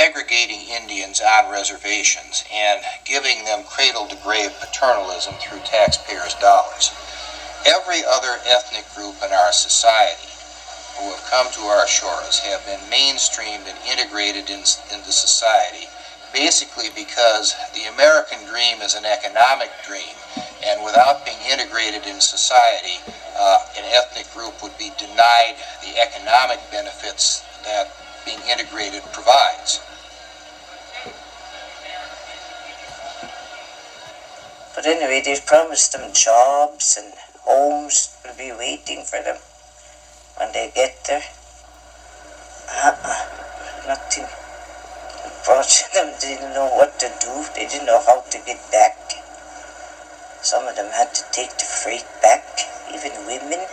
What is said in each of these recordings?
segregating Indians on reservations and giving them cradle-to-grave paternalism through taxpayers' dollars. Every other ethnic group in our society who have come to our shores have been mainstreamed and integrated into society, basically because the American dream is an economic dream, and without being integrated in society, an ethnic group would be denied the economic benefits that being integrated provides. But anyway, they promised them jobs and homes will be waiting for them when they get there. Nothing. Unfortunately, they didn't know what to do. They didn't know how to get back. Some of them had to take the freight back, even women.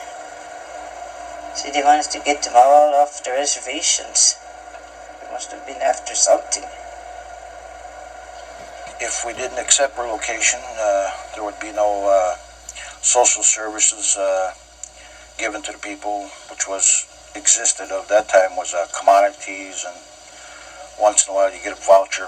So they wanted to get them all off the reservations. They must have been after something. If we didn't accept relocation, there would be no social services given to the people, which existed of that time was commodities, and once in a while you get a voucher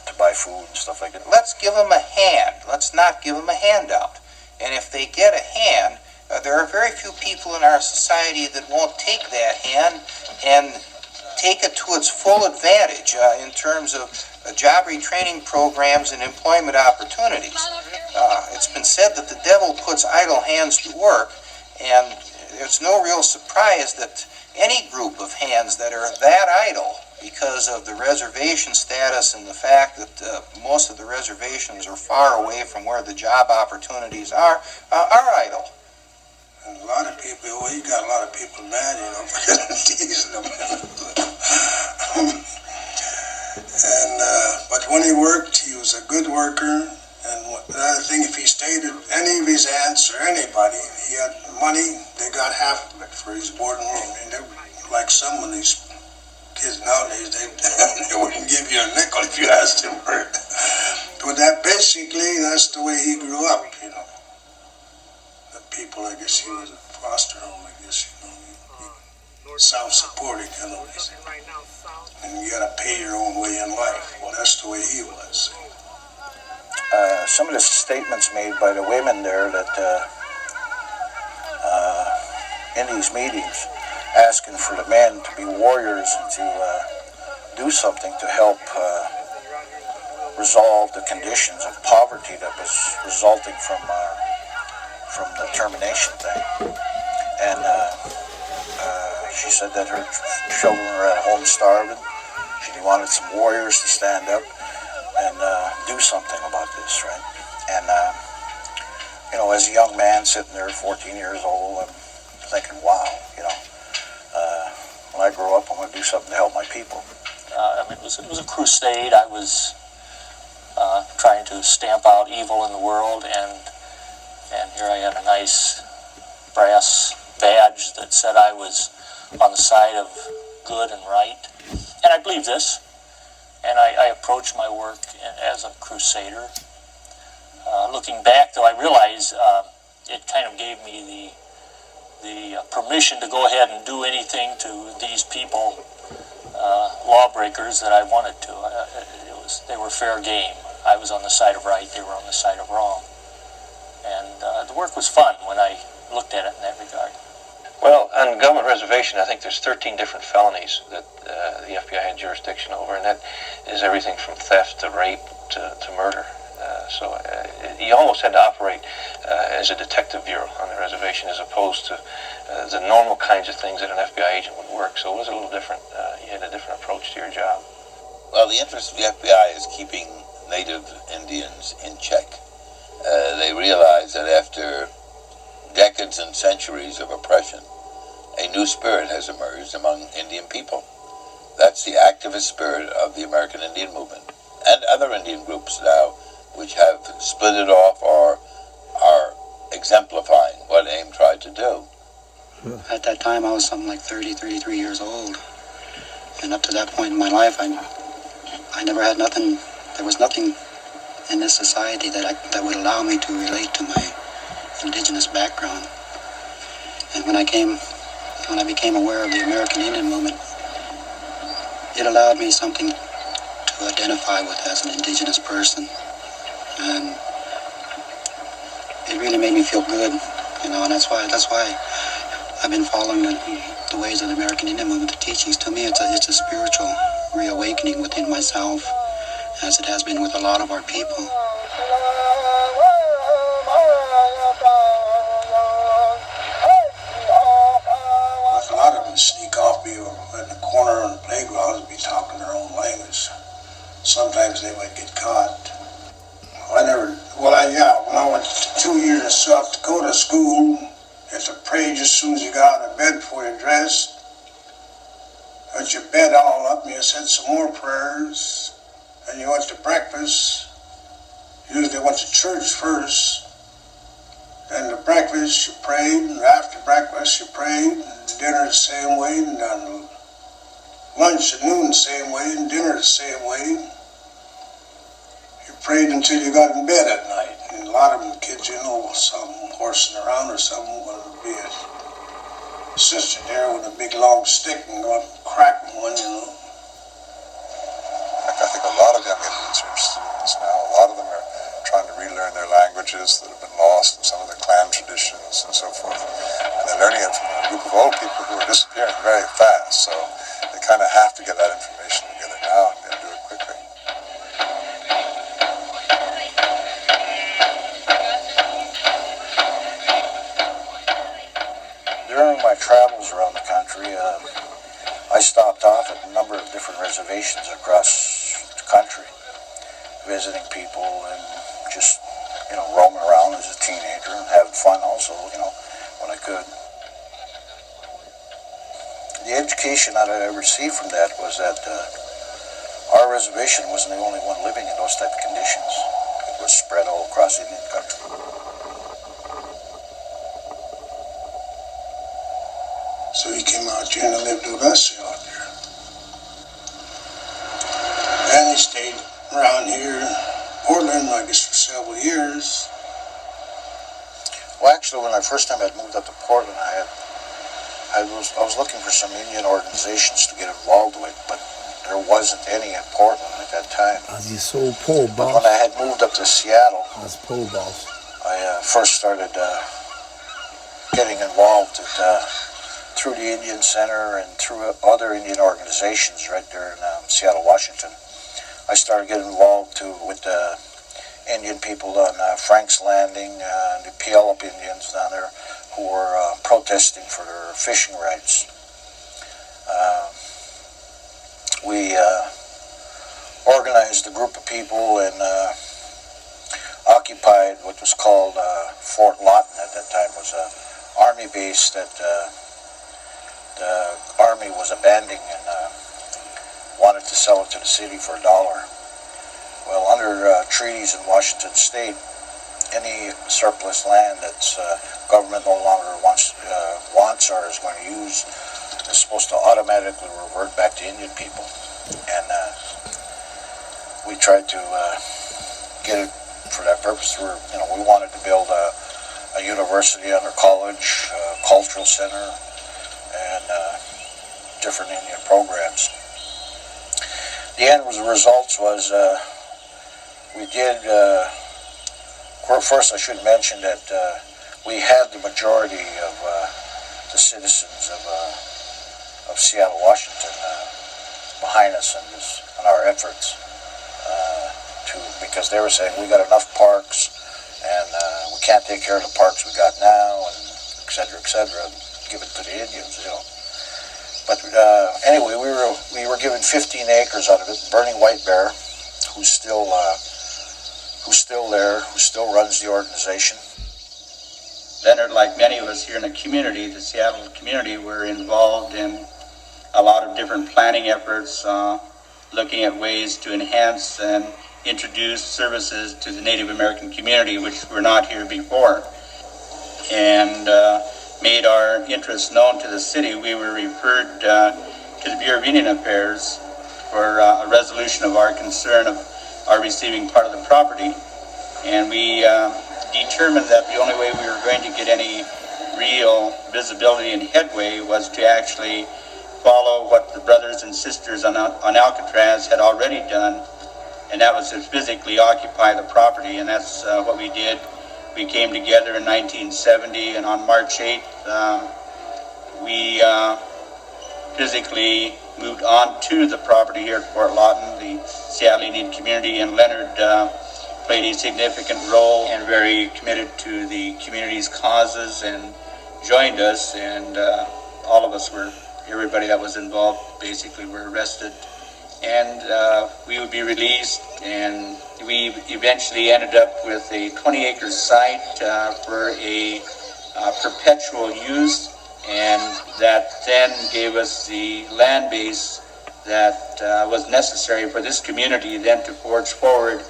to buy food and stuff like that. Let's give them a hand. Let's not give them a handout. And if they get a hand, there are very few people in our society that won't take that hand and take it to its full advantage in terms of job retraining programs and employment opportunities. It's been said that the devil puts idle hands to work, and there's no real surprise that any group of hands that are that idle because of the reservation status and the fact that most of the reservations are far away from where the job opportunities are idle. And a lot of people, well, you got a lot of people mad, for teasing them. But when he worked, he was a good worker. And another thing, if he stayed at any of his aunts or anybody, he had money, they got half of it for his board and room. And like some of these kids nowadays, they wouldn't give you a nickel if you asked him for it. But that's the way he grew up, The people, I guess he was a foster home, I guess, self-supporting, And you gotta pay your own way in life. Well, that's the way he was. Some of the statements made by the women there that in these meetings, asking for the men to be warriors and to do something to help resolve the conditions of poverty that was resulting from the termination thing. And she said that her children were at home starving. She wanted some warriors to stand up and do something about this, right? And, as a young man sitting there, 14 years old, I'm thinking, wow, when I grow up, I'm going to do something to help my people. It was a crusade. I was trying to stamp out evil in the world, and here I had a nice brass badge that said I was on the side of good and right. And I believe this, and I approached my work as a crusader. Looking back, though, I realize it kind of gave me the permission to go ahead and do anything to these people, lawbreakers, that I wanted to. They were fair game. I was on the side of right, they were on the side of wrong. And the work was fun when I looked at it in that regard. Well, on government reservation, I think there's 13 different felonies that the FBI had jurisdiction over, and that is everything from theft to rape to murder. So you almost had to operate as a detective bureau on the reservation as opposed to the normal kinds of things that an FBI agent would work. So it was a little different. You had a different approach to your job. Well, the interest of the FBI is keeping native Indians in check. They realize that after decades and centuries of oppression, a new spirit has emerged among Indian people. That's the activist spirit of the American Indian movement and other Indian groups now which have split it off or are exemplifying what AIM tried to do. At that time, I was something like 33 years old. And up to that point in my life, I never had nothing. There was nothing in this society that would allow me to relate to my indigenous background. And when I became aware of the American Indian movement, it allowed me something to identify with as an indigenous person, and it really made me feel good, you know, and that's why I've been following the ways of the American Indian movement, the teachings. To me, it's a spiritual reawakening within myself, as it has been with a lot of our people. A lot of them sneak off, be in the corner on the playground and be talking their own language. Sometimes they might get caught. When I went 2 years in South Dakota school, you had to pray just as soon as you got out of bed before you dressed. Got your bed all up and you said some more prayers. And you went to breakfast. You usually went to church first. Then to breakfast you prayed, and after breakfast you prayed, and dinner the same way, and then lunch at noon the same way, and dinner the same way. You prayed until you got in bed at night. And a lot of them kids, you know, some horsing around or something, would be a sister there with a big long stick and go up and cracking one, you know. I think a lot of young Indians are students now. A lot of them are trying to relearn their languages that have been lost and some of their clan traditions and so forth. And they're learning it from a group of old people who are disappearing very fast. So they kind of have to get that information together now and do it quickly. During my travels around the country, I stopped off at a number of different reservations across the country, visiting people and just, you know, roaming around as a teenager and having fun also, you know, when I could. The education that I received from that was that our reservation wasn't the only one living in those type of conditions. It was spread all across Indian country. So he came out here and lived with us out there. And he stayed around here in Portland, I guess, for several years. Well, actually, when I first time I moved up to Portland, I was looking for some Indian organizations to get involved with, but there wasn't any in Portland at that time. As you saw Paul But Boss, when I had moved up to Seattle, as Paul Boss, I first started getting involved through the Indian Center and through other Indian organizations right there in Seattle, Washington. I started getting involved too with the Indian people on Frank's Landing, the Puyallup Indians down there who were protesting for their fishing rights. We organized a group of people and occupied what was called Fort Lawton at that time. It was an army base that the army was abandoning and wanted to sell it to the city for $1. Well, under treaties in Washington State, any surplus land that's government no longer wants or is going to use is supposed to automatically revert back to Indian people. And we tried to get it for that purpose. We wanted to build a university under college, a cultural center, and different Indian programs. The end results was we did. First, I should mention that we had the majority of the citizens of Seattle, Washington, behind us in our efforts because they were saying we got enough parks and we can't take care of the parks we got now, and et cetera, give it to the Indians, you know. But anyway, we were given 15 acres out of it. Burning White Bear, who's still there, who still runs the organization. Leonard, like many of us here in the community, the Seattle community, were involved in a lot of different planning efforts, looking at ways to enhance and introduce services to the Native American community, which were not here before, and made our interests known to the city. We were referred to the Bureau of Indian Affairs for a resolution of our concern of our receiving part of the property, and we determined that the only way we were going to get any real visibility and headway was to actually follow what the brothers and sisters on Alcatraz had already done, and that was to physically occupy the property, and that's what we did. We came together in 1970, and on March 8th, we physically moved on to the property here at Fort Lawton. The Seattle Indian community and Leonard played a significant role and very committed to the community's causes and joined us, and all of us were, everybody that was involved basically were arrested, and we would be released, and we eventually ended up with a 20-acre site for a perpetual use, and that then gave us the land base that was necessary for this community then to forge forward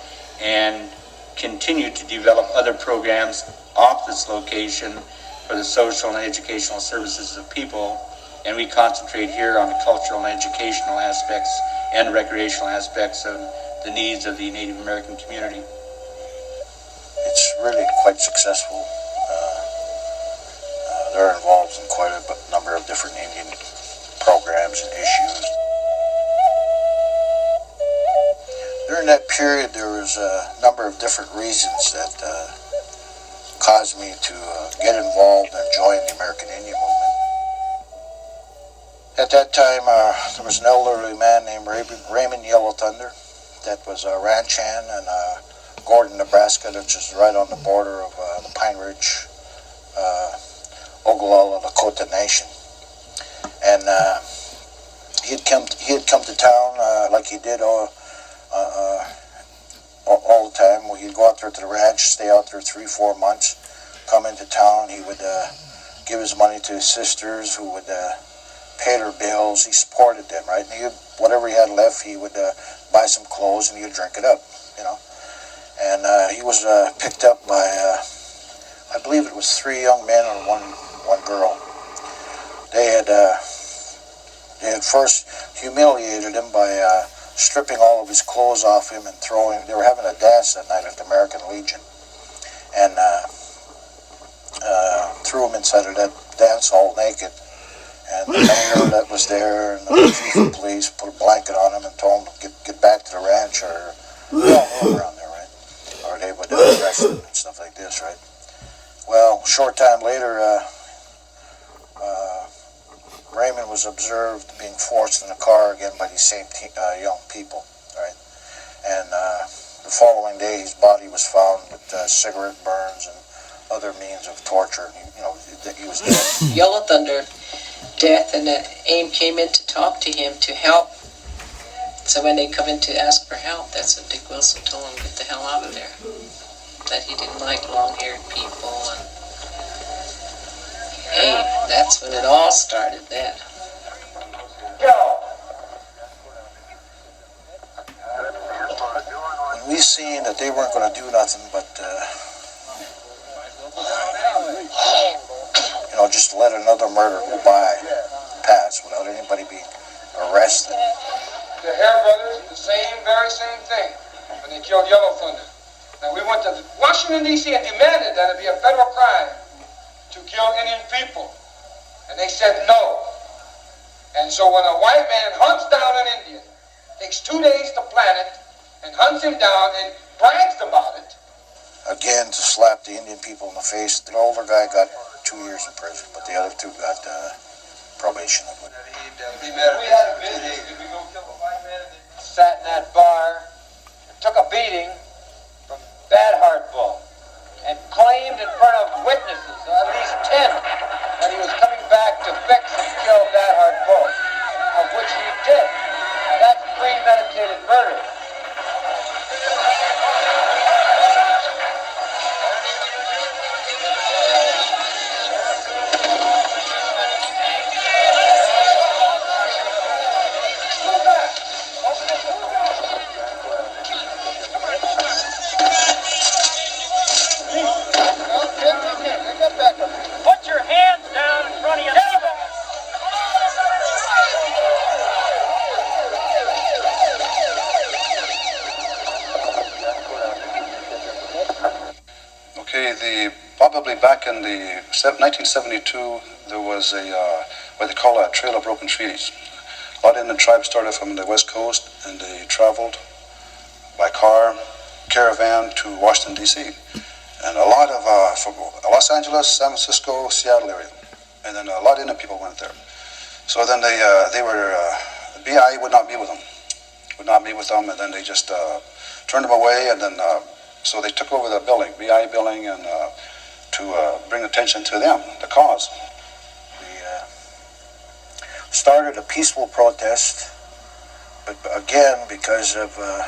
and continue to develop other programs off this location for the social and educational services of people. And we concentrate here on the cultural and educational aspects and recreational aspects of the needs of the Native American community. It's really quite successful. They're involved in quite a number of different Indian programs and issues. During that period, there was a number of different reasons that caused me to get involved and join the American Indian movement. At that time, there was an elderly man named Raymond Yellow Thunder that was a ranch hand in Gordon, Nebraska, which is right on the border of the Pine Ridge, Oglala Lakota Nation. And he had come to town like he did all the time. Well, he'd go out there to the ranch, stay out there 3-4 months, come into town. He would give his money to his sisters who would pay their bills. He supported them, right? And whatever he had left, he would buy some clothes and he would drink it up, you know. And he was picked up by, I believe it was 3 young men and one girl. They had first humiliated him by stripping all of his clothes off him and throwing. They were having a dance that night at the American Legion, and threw him inside of that dance hall naked. And the mayor that was there and the chief of police put a blanket on him and told him to get back to the ranch, or they all live around there, right? Or they would arrest him and stuff like this, right? Well, a short time later, Raymond was observed being forced in a car again by these same young people, right? And the following day, his body was found with cigarette burns and other means of torture. You know, that he was dead. Yellow Thunder death, and AIM came in to talk to him to help. So when they come in to ask for help, that's what Dick Wilson told him, get the hell out of there. That he didn't like long-haired people, and AIM, that's when it all started then. When we seen that they weren't going to do nothing but just let another murder go by, pass, without anybody being arrested. The Hare brothers, very same thing, when they killed Yellow Thunder. And we went to Washington, D.C. and demanded that it be a federal crime to kill Indian people. And they said no. And so when a white man hunts down an Indian, takes 2 days to plan it, and hunts him down and brags about it. Again, to slap the Indian people in the face. The older guy got 2 years in prison, but the other 2 got probation. We had a business. Did we go kill a white man? Sat in that bar, took a beating from Bad Heart Bull, and claimed in front of witnesses, at least 10, that he was coming back to fix and kill Bad Heart Bull, of which he did. Now that's premeditated murder. Put your hands down in front of your neighbor. Okay, probably back in the 1972, there was what they call a Trail of Broken Treaties. A lot of Indian tribes started from the West Coast, and they traveled by car, caravan to Washington, D.C. And a lot of, from Los Angeles, San Francisco, Seattle area. And then a lot of Indian people went there. So then they were, BIA would not meet with them. And then they just turned them away, and then, so they took over the building, BIA building, and to bring attention to them, the cause. Started a peaceful protest, but again, because of, I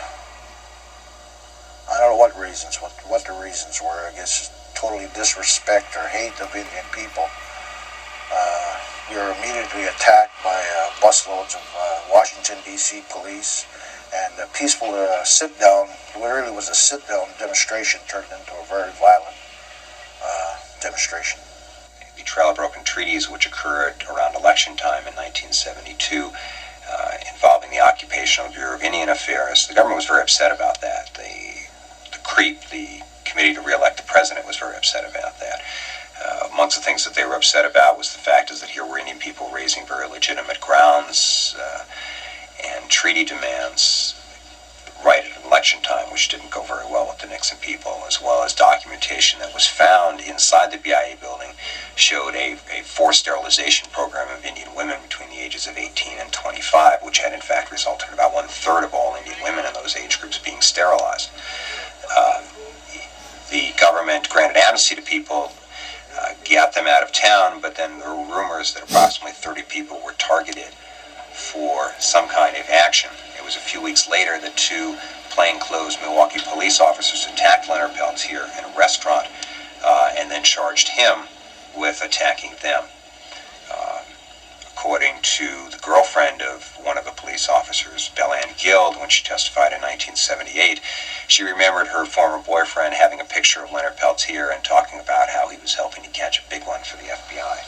don't know what reasons, what the reasons were. I guess totally disrespect or hate of Indian people. We were immediately attacked by busloads of Washington, D.C. police, and a peaceful sit-down, it really was a sit-down demonstration, turned into a very violent demonstration. The Trail of Broken Treaties, which occurred around election time in 1972, involving the Occupational Bureau of Indian Affairs. The government was very upset about that. The CREEP, the Committee to Re-elect the President, was very upset about that. Amongst the things that they were upset about was the fact is that here were Indian people raising very legitimate grounds and treaty demands right at election time, which didn't go very well with the Nixon people, as well as documentation that was found inside the BIA building showed a forced sterilization program of Indian women between the ages of 18 and 25, which had in fact resulted in about 1/3 of all Indian women in those age groups being sterilized. The government granted amnesty to people, got them out of town, but then there were rumors that approximately 30 people were targeted for some kind of action. It was a few weeks later that 2 plainclothes Milwaukee police officers attacked Leonard Peltier in a restaurant and then charged him with attacking them. According to the girlfriend of one of the police officers, Bellanne Guild, when she testified in 1978, she remembered her former boyfriend having a picture of Leonard Peltier and talking about how he was helping to catch a big one for the FBI.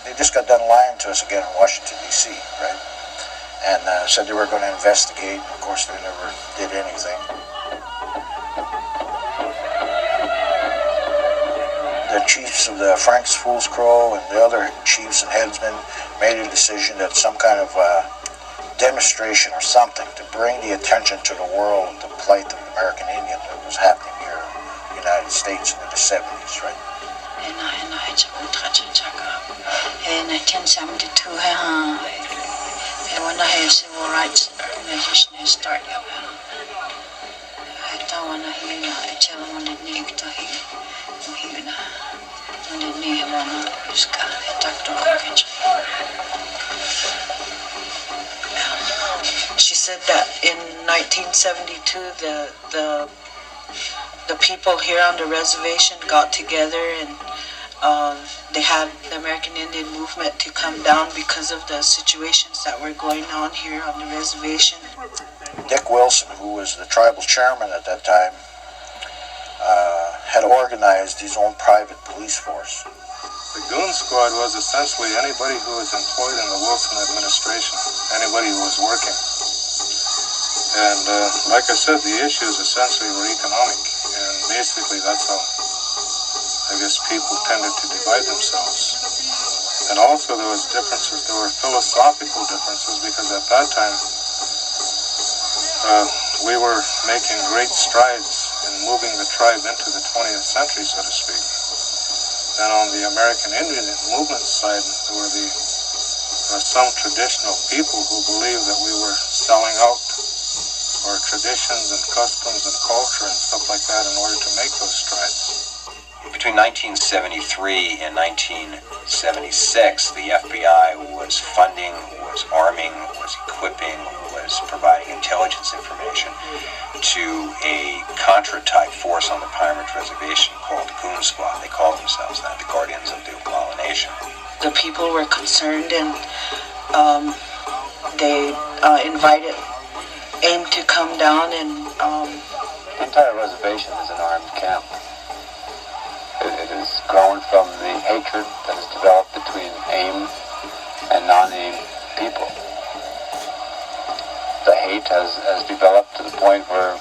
They just got done lying to us again in Washington, D.C., right? And said they were going to investigate. Of course, they never did anything. The chiefs of the Frank's Fool's Crow and the other chiefs and headsmen made a decision that some kind of demonstration or something to bring the attention to the world of the plight of the American Indian that was happening here in the United States in the 70s, right? In 1972 when the civil rights organization started, I don't want to hear tell them what it needs to hear. She said that in 1972 the people here on the reservation got together and they had the American Indian movement to come down because of the situations that were going on here on the reservation. Dick Wilson, who was the tribal chairman at that time, had organized his own private police force. The Goon Squad was essentially anybody who was employed in the Wilson administration, anybody who was working. And like I said, the issues essentially were economic, and basically that's how I guess people tended to divide themselves. And also there was differences, there were philosophical differences, because at that time we were making great strides in moving the tribe into the 20th century, so to speak. And on the American Indian movement side, there were some traditional people who believed that we were selling out our traditions and customs and culture and stuff like that in order to make those strides. Between 1973 and 1976, the FBI was funding, was arming, was equipping, was providing intelligence information to a Contra-type force on the Pine Ridge Reservation called the Goon Squad. They called themselves that, the Guardians of the Oglala Nation. The people were concerned and they invited AIM to come down and... The entire reservation is an armed camp. It has grown from the hatred that has developed between AIM and non-AIM people. The hate has developed to the point where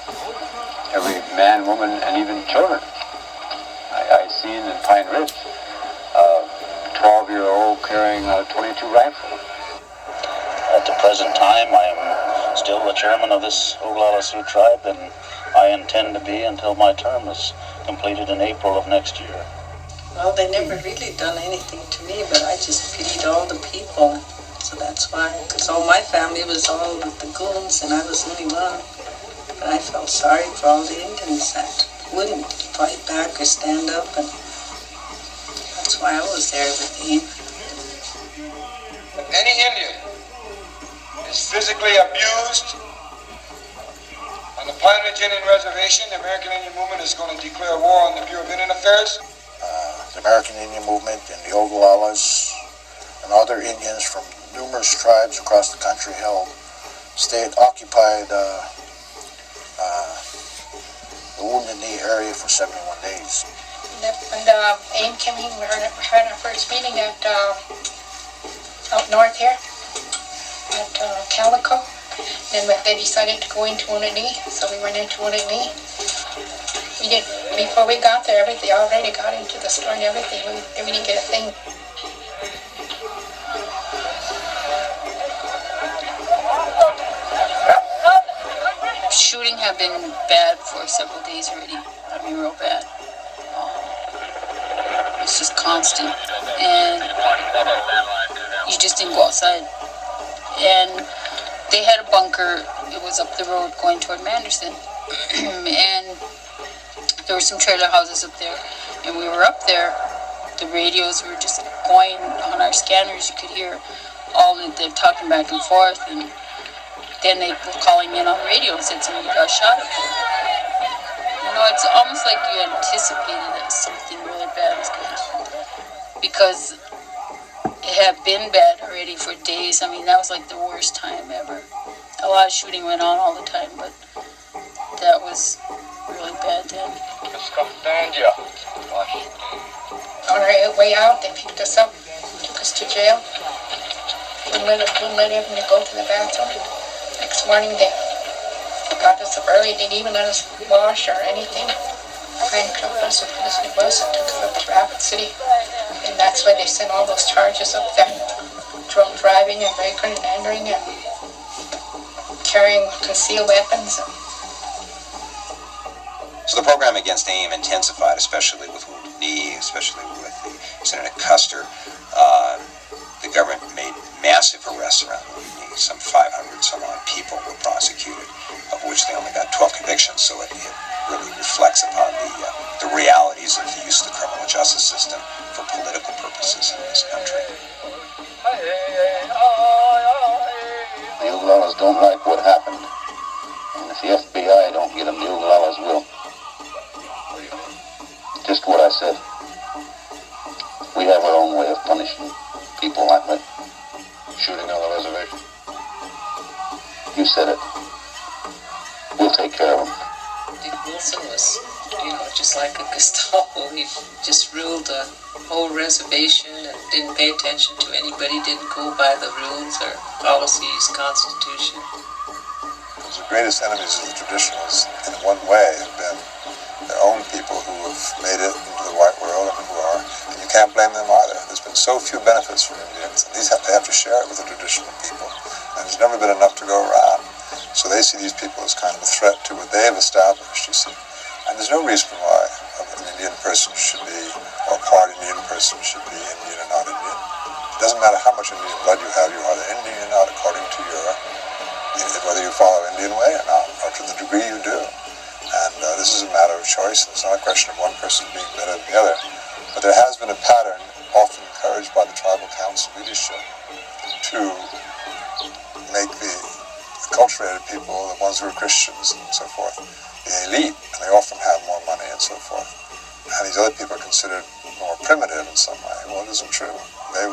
every man, woman, and even children, I seen in Pine Ridge, a 12-year-old carrying a .22 rifle. At the present time, I am still the chairman of this Oglala Sioux tribe, and I intend to be until my term is completed in April of next year. Well, they never really done anything to me, but I just pitied all the people. So that's why, because all my family was all with the goons, and I was only one. But I felt sorry for all the Indians that wouldn't fight back or stand up, and that's why I was there with him. If any Indian is physically abused on the Pine Ridge Indian Reservation, the American Indian Movement is going to declare war on the Bureau of Indian Affairs. The American Indian Movement and the Oglalas and other Indians from numerous tribes across the country occupied the Wounded Knee area for 71 days. When AIM came in, we had our first meeting at out north here at Calico. Then they decided to go into Wounded Knee, so we went into Wounded Knee. Before we got there, everything already got into the store and everything. We didn't get a thing. Shooting have been bad for several days already. I mean, real bad. It's just constant, and you just didn't go outside. And they had a bunker. It was up the road going toward Manderson, and there were some trailer houses up there. And we were up there. The radios were just going on our scanners. You could hear all of them talking back and forth, and then they were calling in on the radio and said somebody got shot up there. You know, it's almost like you anticipated that something really bad was going to happen. Because it had been bad already for days. I mean, that was like the worst time ever. A lot of shooting went on all the time, but that was really bad then. On our way out, they picked us up, took us to jail. Wouldn't let everyone go to the bathroom. Next morning, they got us up early. They didn't even let us wash or anything. Handcuffed us and put us in a bus and took us up to Rapid City. And that's why they sent all those charges up there. Drunk driving and vagrant and entering and carrying concealed weapons. So the program against AIM intensified, especially with Wounded Knee, especially with the Senator Custer. The government made massive arrests around Wounded Knee. Some 500 some odd people were prosecuted, of which they only got 12 convictions. So it really reflects upon the realities of the use of the criminal justice system for political purposes in this country. The Oglalas don't like what happened, and if the FBI don't get them, the Oglalas will. Just what I said. We have our own way of punishing people like that. Shooting on the reservation. You said it. We'll take care of them. Dick Wilson was, just like a Gestapo. He just ruled the whole reservation and didn't pay attention to anybody, didn't go by the rules or policies, constitution. Because the greatest enemies of the traditionals, in one way, have been their own people who have made it into the white world and who are, and you can't blame them either. There's been so few benefits for Indians, and they have to share it with the traditional people, and there's never been enough to go around. So they see these people as kind of a threat to what they have established, you see. And there's no reason why an Indian person should be, or a part Indian person should be Indian or not Indian. It doesn't matter how much Indian blood you have, you're either Indian or not according to your, whether you follow Indian way or not, or to the degree you do. And this is a matter of choice, and it's not a question of one person being better than the other. But there has been a pattern, often encouraged by the tribal council leadership, to make the acculturated people, the ones who are Christians and so forth, the elite, and they often have more money and so forth. And these other people are considered more primitive in some way. Well, it isn't true. The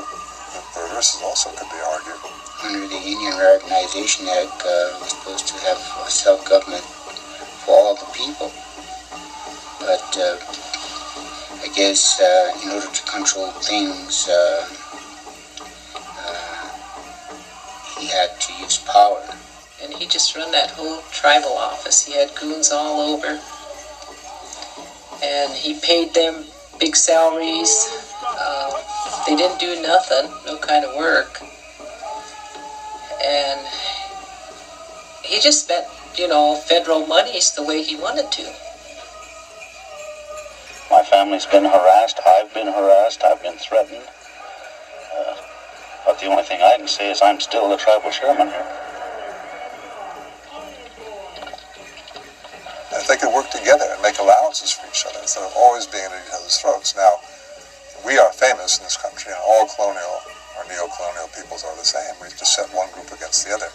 reverse also could be argued. Under the Indian Reorganization Act, we're supposed to have self-government for all the people. But I guess in order to control things, he had to use power. And he just run that whole tribal office. He had goons all over. And he paid them big salaries. They didn't do nothing, no kind of work. And he just spent, federal monies the way he wanted to. My family's been harassed. I've been harassed. I've been threatened. But the only thing I can say is I'm still the tribal chairman here. And if they could work together and make allowances for each other instead of always being at each other's throats. Now, we are famous in this country, and all colonial or neo-colonial peoples are the same. We just set one group against the other.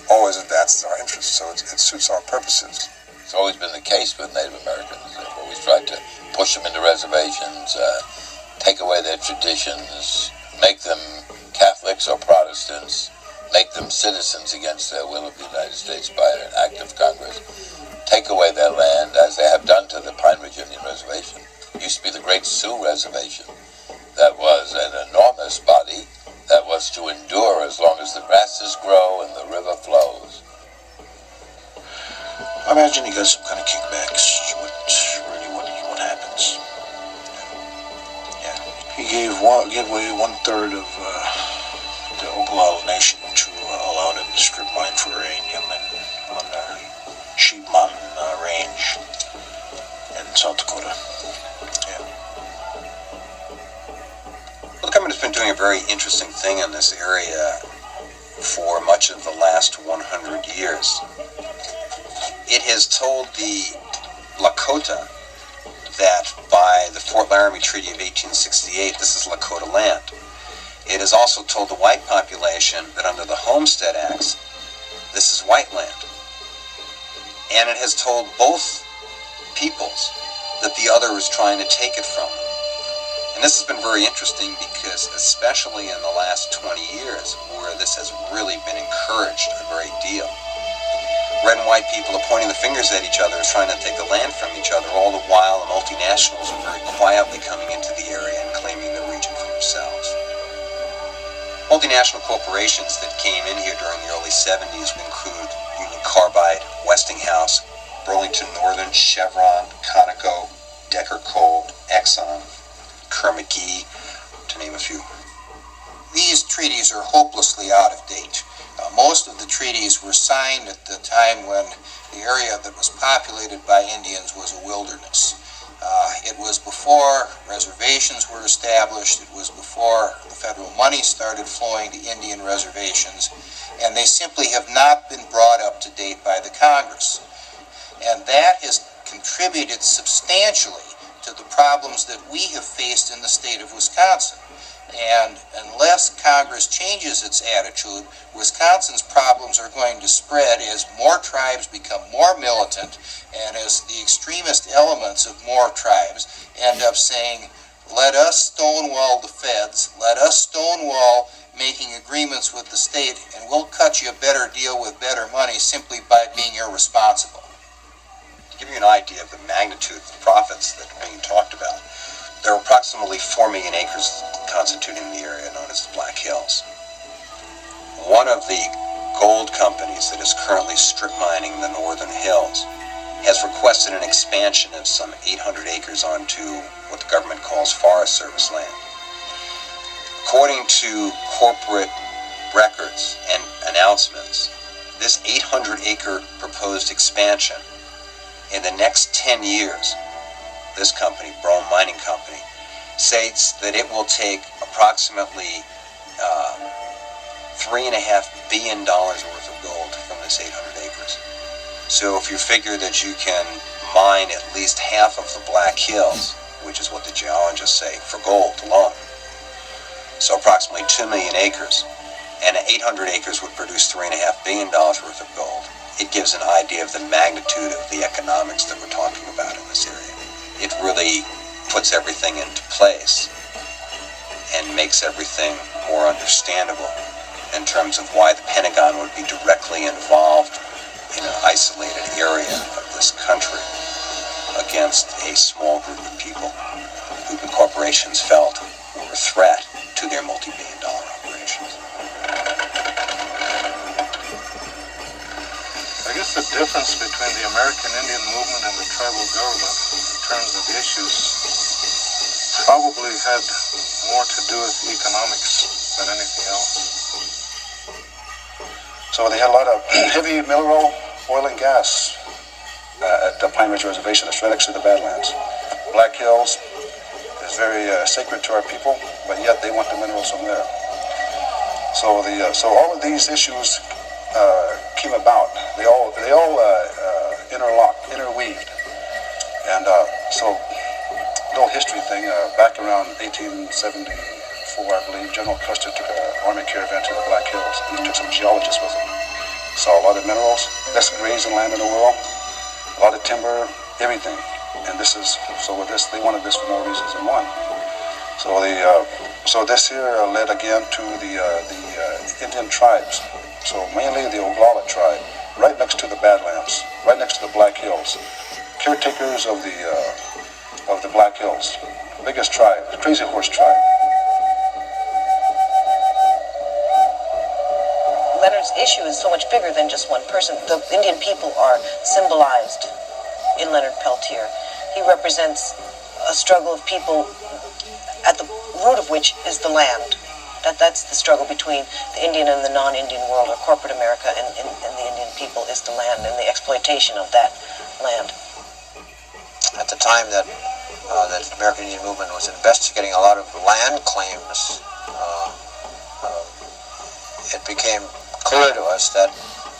Always advances our interests, so it suits our purposes. It's always been the case with Native Americans. They've always tried to push them into reservations, take away their traditions, make them Catholics or Protestants, make them citizens against their will of the United States by an act of Congress, take away their land, as they have done to the Pine Ridge Indian Reservation. It used to be the Great Sioux Reservation. That was an enormous body that was to endure as long as the grasses grow and the river flows. I imagine he got some kind of kickbacks. What happens? Yeah, he gave away 1/3 of the Oglala Nation to allow them to strip mine for uranium and on the Sheep Mountain Range in South Dakota. Yeah. Well, the government has been doing a very interesting thing in this area for much of the last 100 years. It has told the Lakota that by the Fort Laramie Treaty of 1868, this is Lakota land. It has also told the white population that under the Homestead Acts, this is white land. And it has told both peoples that the other is trying to take it from them. And this has been very interesting because, especially in the last 20 years, where this has really been encouraged a great deal, red and white people are pointing the fingers at each other as trying to take the land from each other, all the while the multinationals are very quietly coming into the area and claiming the region for themselves. Multinational corporations that came in here during the early 70s would include Union Carbide, Westinghouse, Burlington Northern, Chevron, Conoco, Decker Coal, Exxon, Kerr-McGee, to name a few. These treaties are hopelessly out of date. Most of the treaties were signed at the time when the area that was populated by Indians was a wilderness. It was before reservations were established. It was before the federal money started flowing to Indian reservations, and they simply have not been brought up to date by the Congress. And that has contributed substantially to the problems that we have faced in the state of Wisconsin. And unless Congress changes its attitude, Wisconsin's problems are going to spread as more tribes become more militant and as the extremist elements of more tribes end up saying, let us stonewall the feds, let us stonewall making agreements with the state, and we'll cut you a better deal with better money simply by being irresponsible. To give you an idea of the magnitude of the profits that are being talked about, there are approximately 4 million acres constituting the area known as the Black Hills. One of the gold companies that is currently strip mining the northern hills has requested an expansion of some 800 acres onto what the government calls Forest Service land. According to corporate records and announcements, this 800-acre proposed expansion in the next 10 years, this company, Brome Mining Company, states that it will take approximately $3.5 billion worth of gold from this 800 acres. So if you figure that you can mine at least half of the Black Hills, which is what the geologists say, for gold alone, so approximately 2 million acres, and 800 acres would produce $3.5 billion worth of gold, it gives an idea of the magnitude of the economics that we're talking about in this area. It really puts everything into place and makes everything more understandable in terms of why the Pentagon would be directly involved in an isolated area of this country against a small group of people who the corporations felt were a threat to their multi-billion-dollar operations. I guess the difference between the American Indian movement and the tribal government in terms of issues probably had more to do with economics than anything else. So they had a lot of heavy mineral, oil and gas at the Pine Ridge Reservation. That's right next to the Badlands. Black Hills is very sacred to our people, but yet they want the minerals from there. So so all of these issues came about. They all interweaved, and so little history thing. Back around 1874, I believe, General Custer took an army caravan to the Black Hills, and he took some geologists with him. Saw a lot of minerals, best grazing land in the world, a lot of timber, everything. And this is so with this, they wanted this for more reasons than one. So so this here led again to the Indian tribes. So mainly the Oglala tribe, right next to the Badlands, right next to the Black Hills, caretakers of the Black Hills, biggest tribe, the Crazy Horse tribe. Leonard's issue is so much bigger than just one person. The Indian people are symbolized in Leonard Peltier. He represents a struggle of people at the root of which is the land. That's the struggle between the Indian and the non-Indian world, or corporate America and the Indian people, is the land and the exploitation of that land. At the time that the American Indian movement was investigating a lot of land claims, it became clear to us that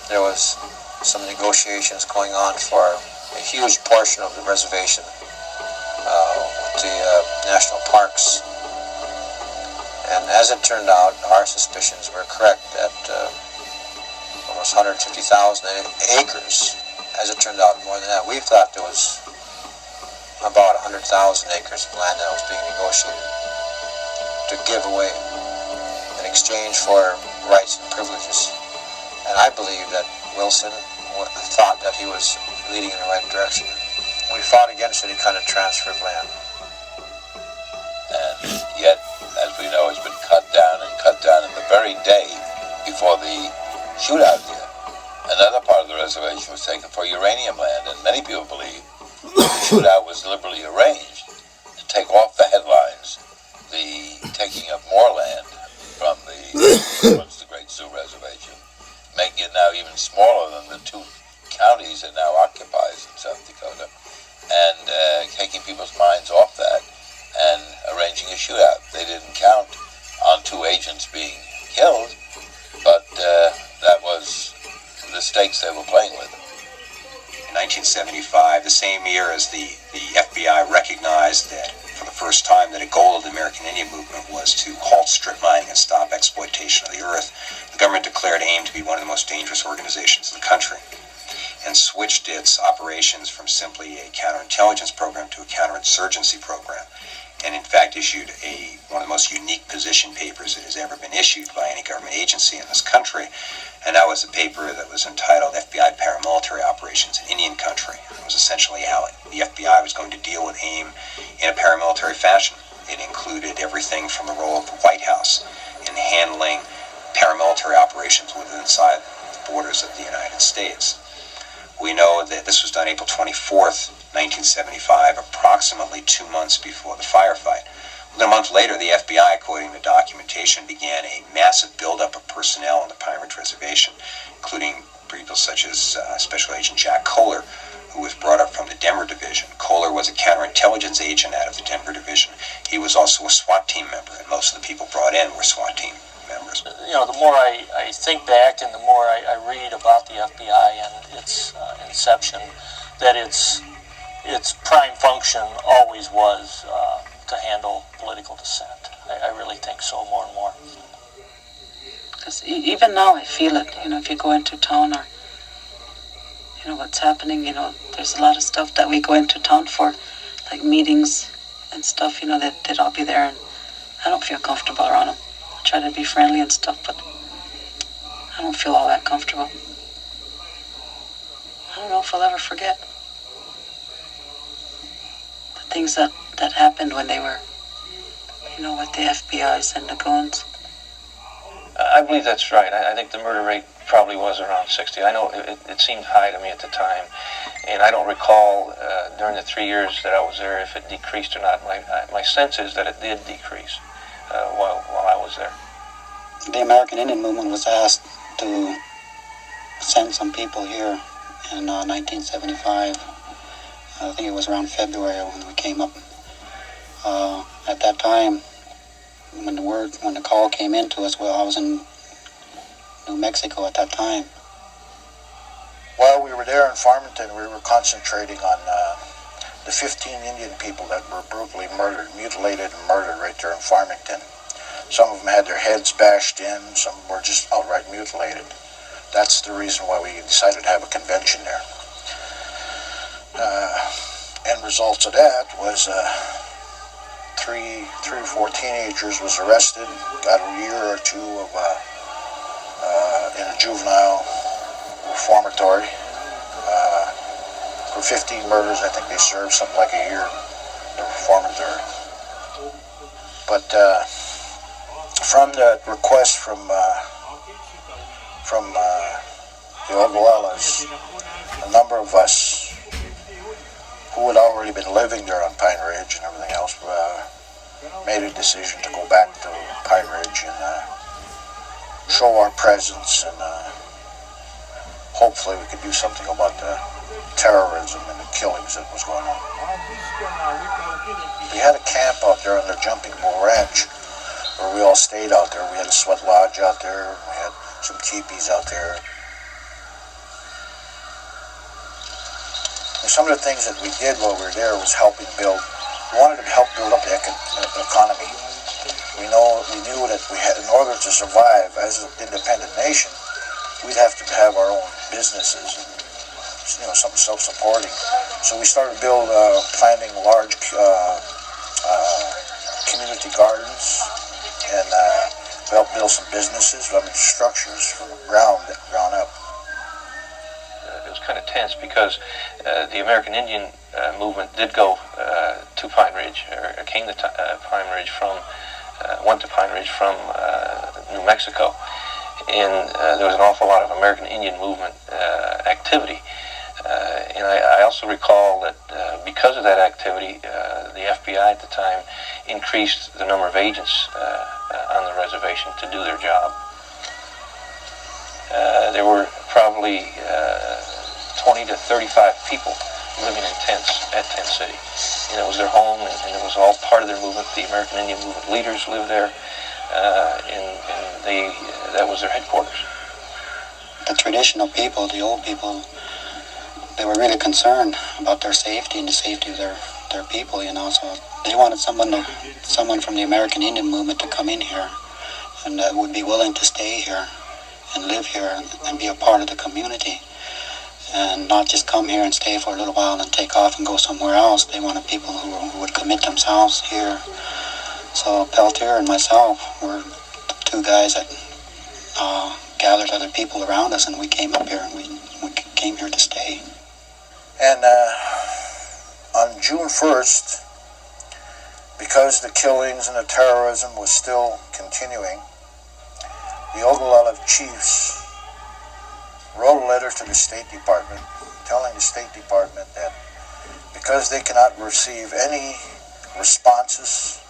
there was some negotiations going on for a huge portion of the reservation with the national parks. And as it turned out, our suspicions were correct that almost 150,000 acres. As it turned out, more than that. We thought there was about 100,000 acres of land that was being negotiated to give away in exchange for rights and privileges. And I believe that Wilson thought that he was leading in the right direction. We fought against any kind of transfer of land. And yet, as we know, it's been cut down, and the very day before the shootout here, another part of the reservation was taken for uranium land, and many people believe the shootout was deliberately arranged to take off the headlines the taking of more land from the once the Great Sioux Reservation, making it now even smaller than the two counties it now occupies in South Dakota, and taking people's minds off that and arranging a shootout. They didn't count on 2 agents being killed, but that was the stakes they were playing with. In 1975, the same year as the FBI recognized that for the first time that a goal of the American Indian movement was to halt strip mining and stop exploitation of the earth, the government declared AIM to be one of the most dangerous organizations in the country, and switched its operations from simply a counterintelligence program to a counterinsurgency program, and in fact issued one of the most unique position papers that has ever been issued by any government agency in this country. And that was a paper that was entitled FBI Paramilitary Operations in Indian Country. It was essentially how the FBI was going to deal with AIM in a paramilitary fashion. It included everything from the role of the White House in handling paramilitary operations within inside the borders of the United States. We know that this was done April 24th, 1975, approximately 2 months before the firefight. Within a month later, the FBI, according to documentation, began a massive buildup of personnel on the Pine Ridge Reservation, including people such as Special Agent Jack Kohler, who was brought up from the Denver Division. Kohler was a counterintelligence agent out of the Denver Division. He was also a SWAT team member, and most of the people brought in were SWAT team members. You know, the more I think back and the more I read about the FBI and its inception, that its prime function always was to handle political dissent. I really think so, more and more. Because even now I feel it, you know, if you go into town or, you know, what's happening, you know, there's a lot of stuff that we go into town for, like meetings and stuff, you know, that I'll be there and I don't feel comfortable around them. I try to be friendly and stuff, but I don't feel all that comfortable. I don't know if I'll ever forget the things that happened when they were, you know, with the FBI's and the guns. I believe that's right. I think the murder rate probably was around 60. I know it seemed high to me at the time, and I don't recall during the 3 years that I was there if it decreased or not. My sense is that it did decrease while I was there. The American Indian movement was asked to sent some people here in 1975. I think it was around February when we came up. At that time, when the call came in to us, well, I was in New Mexico at that time. While we were there in Farmington, we were concentrating on the 15 Indian people that were brutally murdered, mutilated and murdered right there in Farmington. Some of them had their heads bashed in, some were just outright mutilated. That's the reason why we decided to have a convention there. End results of that was three or four teenagers was arrested, got a year or two of in a juvenile reformatory. For 15 murders, I think they served something like a year in the reformatory. But from the request from the Oglala's, a number of us who had already been living there on Pine Ridge and everything else made a decision to go back to Pine Ridge and show our presence, and hopefully we could do something about the terrorism and the killings that was going on. We had a camp out there on the Jumping Bull Ranch where we all stayed out there. We had a sweat lodge out there. We had some teepees out there. And some of the things that we did while we were there was helping build. We wanted to help build up the economy. We knew that we had, in order to survive as an independent nation, we'd have to have our own businesses and, something self-supporting. So we started planting large community gardens and helped build some businesses, structures from the ground up. It was kind of tense because the American Indian movement did go to Pine Ridge, or came to Pine Ridge went to Pine Ridge from New Mexico, and there was an awful lot of American Indian movement activity. And I also recall that because of that activity, the FBI at the time increased the number of agents on the reservation to do their job. There were probably 20 to 35 people living in tents at Tent City. And it was their home, and it was all part of their movement. The American Indian movement leaders lived there, and that was their headquarters. The traditional people, the old people, they were really concerned about their safety and the safety of their people, so they wanted someone from the American Indian movement to come in here and would be willing to stay here and live here and be a part of the community, and not just come here and stay for a little while and take off and go somewhere else. They wanted people who would commit themselves here. So Peltier and myself were the two guys that gathered other people around us, and we came up here, and we came here to stay. And on June 1st, because the killings and the terrorism was still continuing, the Oglala chiefs wrote a letter to the State Department telling the State Department that because they cannot receive any responses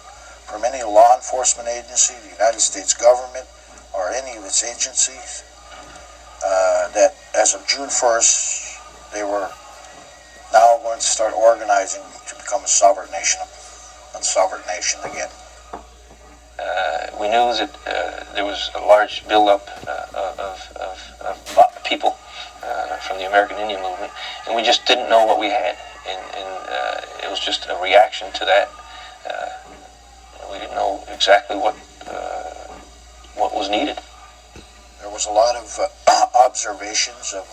from any law enforcement agency, the United States government, or any of its agencies, that as of June 1st, they were now going to start organizing to become a sovereign nation again. We knew that there was a large buildup of people from the American Indian movement, and we just didn't know what we had, and it was just a reaction to that. We didn't know exactly what was needed. There was a lot of observations of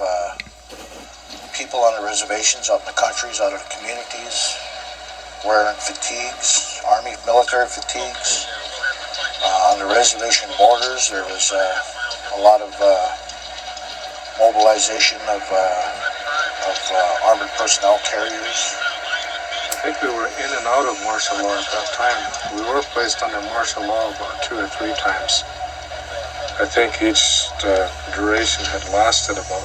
people on the reservations out in the countries, out in the communities, wearing fatigues, army military fatigues. On the reservation borders, there was a lot of mobilization of armored personnel carriers. I think we were in and out of martial law at that time. We were placed under martial law about 2 or 3 times. I think each duration had lasted about